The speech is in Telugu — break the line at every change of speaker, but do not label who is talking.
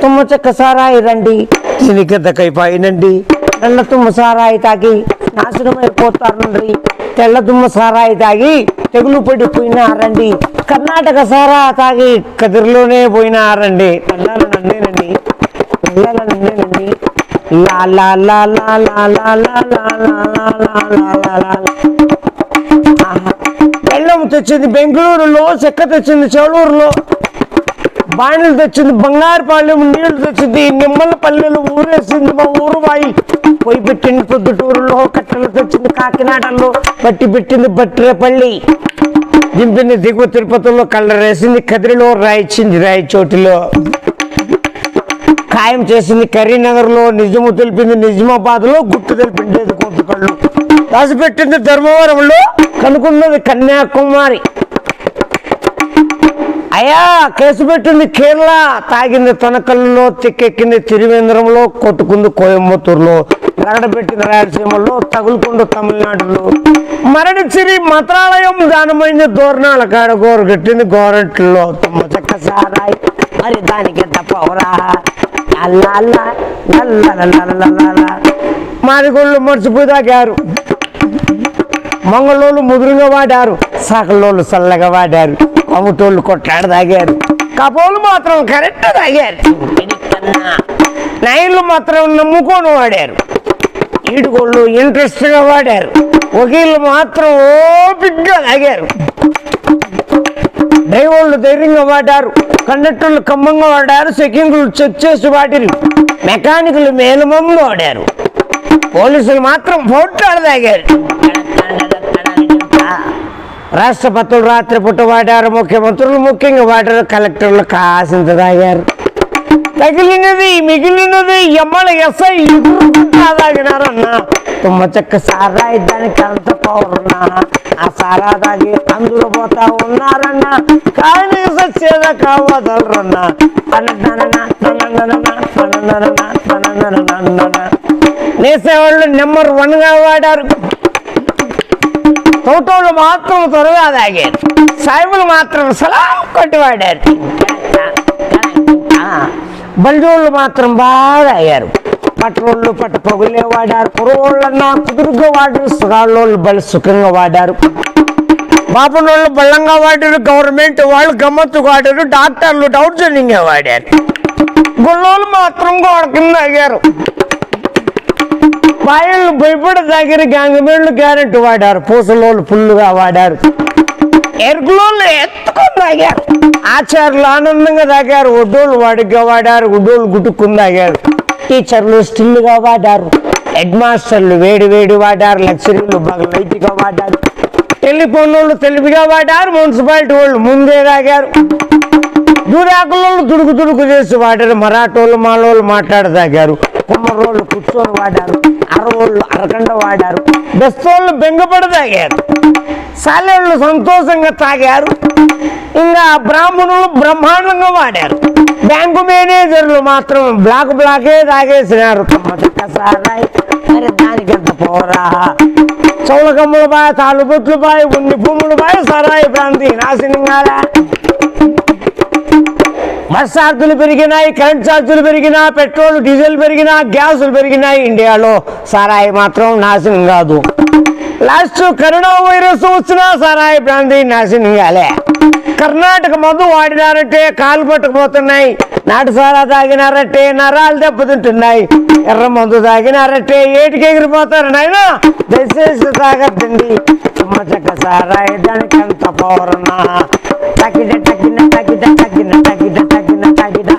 తుమ్మ చెక్క సారాయి రండి చినికెద్దకైపోయినండి. తెల్ల తుమ్మ సారాయి తాగి నాశనమైపోతారండి. తెల్ల తుమ్మ సారాయి తాగి తెగులు పడిపోయినారండి. కర్ణాటక సారా తాగి కదిరిలోనే పోయినారండి. నల్లాలనండేనండి నల్లాలనండేనండి. లా లా లా లా లా లా లా లా. బెల్లం తెచ్చింది బెంగళూరులో, చెక్క తెచ్చింది చెవులూరులో, బాణలు తెచ్చింది బంగారుపాలెం, నీళ్లు తెచ్చింది నిమ్మలపల్లెలు, ఊరేసింది మా ఊరు బాయి. పొయ్యి పెట్టింది పొద్దుటూరులో, కట్టెలు తెచ్చింది కాకినాడలో, బట్టి పెట్టింది బట్టిరేపల్లి, దింపింది దిగువ తిరుపతిలో, కళ్ళరేసింది కదిరిలో, రాయిచ్చింది రాయచోటిలో, ఖాయం చేసింది కరీంనగర్లో, నిజము తెలిపింది నిజామాబాద్లో, గుట్టు తెలిపిండేది కొంతకళ్ళు, దాచిపెట్టింది ధర్మవరంలో, కనుక్కున్నది కన్యాకుమారి. అయ్యా కేసు పెట్టింది కేరళ, తాగింది తనకల్లో, తిక్కెక్కింది తిరువేంద్రంలో, కొట్టుకుంది కోయంబత్తూరులో, రగడబెట్టింది రాయలసీమలో, తగులుకుండు తమిళనాడులో, మరణించిరి మంత్రాలయం, దానమైంది దోర్నాల కాడ, గోరగట్టింది గోరంట్లో. తుమ్మ చెక్క సారాయి మరి దానికి ఎంత పౌరా. మాదిగోళ్ళు మర్చిపోయి తాగారు, మంగళోళ్ళు ముదురుగా వాడారు, సకలోళ్ళు చల్లగా వాడారు, కొమ్మటోళ్ళు కొట్లాడ తాగారు, కపోలు మాత్రం కరెక్ట్ తాగారు, నైళ్ళు మాత్రం నమ్ముకొని వాడారు, ఈడుగోళ్ళు ఇంట్రెస్ట్గా వాడారు, వకీళ్ళు మాత్రం ఓపిగ్గా తాగారు, డ్రైవర్లు ధైర్యంగా వాడారు, కండక్టర్లు కమ్మంగా వాడారు, చెకింగ్లు చెక్ చేసి వాడిరు, మెకానికులు మేలుమందు వాడారు, పోలీసులు మాత్రం ఫోటోలు తాగారు, రాష్ట్రపతులు రాత్రిపూట వాడారు, ముఖ్యమంత్రులు ముఖ్యంగా వాడారు, కలెక్టర్లు కాసింత తాగారు, తగిలినది మిగిలినది ఎమ్మల ఎస్ఐ తాగినారన్నా. తుమ్మ చెక్క సారాయి దానికి అంత పౌరున్నా, ఆ సారా తాగి అందులో పోతా ఉన్నారన్నా, కానీ సచ్చేదా కావదలరన్నా. నేసేవాళ్ళు నెంబర్ 1గా వాడారు, తోటోళ్ళు మాత్రం త్వరగా తాగారు, సాయిబులు మాత్రం సలాం కొట్టి వాడారు, బల్జోళ్ళు మాత్రం బాగా తాగారు, పట్టరోళ్ళు పట్ట పొగులే వాడారు, కురవాళ్ళన్నా కుదురుగా వాడారు, సుగాళ్ళోళ్ళు బలి సుఖంగా వాడారు, బాపనోళ్ళు బల్లంగా వాడారు, గవర్నమెంట్ వాళ్ళు గమ్మత్తు వాడారు, డాక్టర్లు దౌర్జన్యంగా వాడారు, గొల్లోళ్ళు మాత్రం గోడ కింద తాగారు, బాయిళ్ళు భయపడి తాగిరి, గ్యాంగమేళ్ళు గ్యారెంటీ వాడారు, పూసలోళ్ళు ఫుల్లుగా వాడారు, ఎరుకులోళ్ళు ఎత్తుకొని తాగారు, ఆచార్యులు ఆనందంగా తాగారు, ఒడ్డోళ్ళు వాడిగా వాడారు, గుడ్డోళ్ళు గుట్టుకుని తాగారు, టీచర్లు స్టిల్గా వాడారు, హెడ్ మాస్టర్లు వేడి వేడి వాడారు, లెక్చరీలు బాగా లైట్గా వాడారు, టెలిఫోన్ వాళ్ళు తెలివిగా వాడారు, మున్సిపాలిటీ వాళ్ళు ముందే తాగారు, దూరాకులోళ్ళు దుడుకు దుడుకు చేసి వాడారు, మరాఠోళ్ళు మాలోళ్ళు మాట్లాడతాగారు, కుమ్మరోళ్ళు కూర్చొని వాడారు, అరవోళ్ళు అరకండ వాడారు, బెస్తోళ్ళు బెంగపడి తాగారు, సాలేళ్ళు సంతోషంగా తాగారు, ఇంకా బ్రాహ్మణులు బ్రహ్మాండంగా వాడారు, బ్యాంకు మేనేజర్లు మాత్రం బ్లాకే తాగేసినారు. తుమ్మ చెక్క సారాయి మరి దానికి ఎంత పోరా. చౌలకమ్ముల బాయ్, తాలుబొట్లు బాయ్, ఉన్ని భూముల బాయ్, సరాయి ప్రాంతి నాశనంగాలా. బస్ ఛార్జీలు పెరిగినాయి, కరెంట్ ఛార్జీలు పెరిగినా, పెట్రోల్ డీజిల్ పెరిగినా, గ్యాసులు పెరిగినాయి, ఇండియాలో సారాయి మాత్రం నాశనం కాదు. లాస్ట్ కరోనా వైరస్ వచ్చినా సారాయి ప్రాంతి నాశనం కాలే. కర్ణాటక మందు వాడినారంటే కాలు పట్టుకుపోతున్నాయి, నాటు సారా తాగినారంటే నరాలు దెబ్బతింటున్నాయి, ఎర్ర మందు తాగినారంటే ఏటికి ఎగిరిపోతారు. నాయన దయచేసి తాగద్దండి, తుమ్మ చెక్క సారాయి దానికి ఎంత పౌరన్నా. తగ్గిన తగ్గిన తగ్గిన తగ్గిన తగ్గిన తగ్గిన తగ్గిన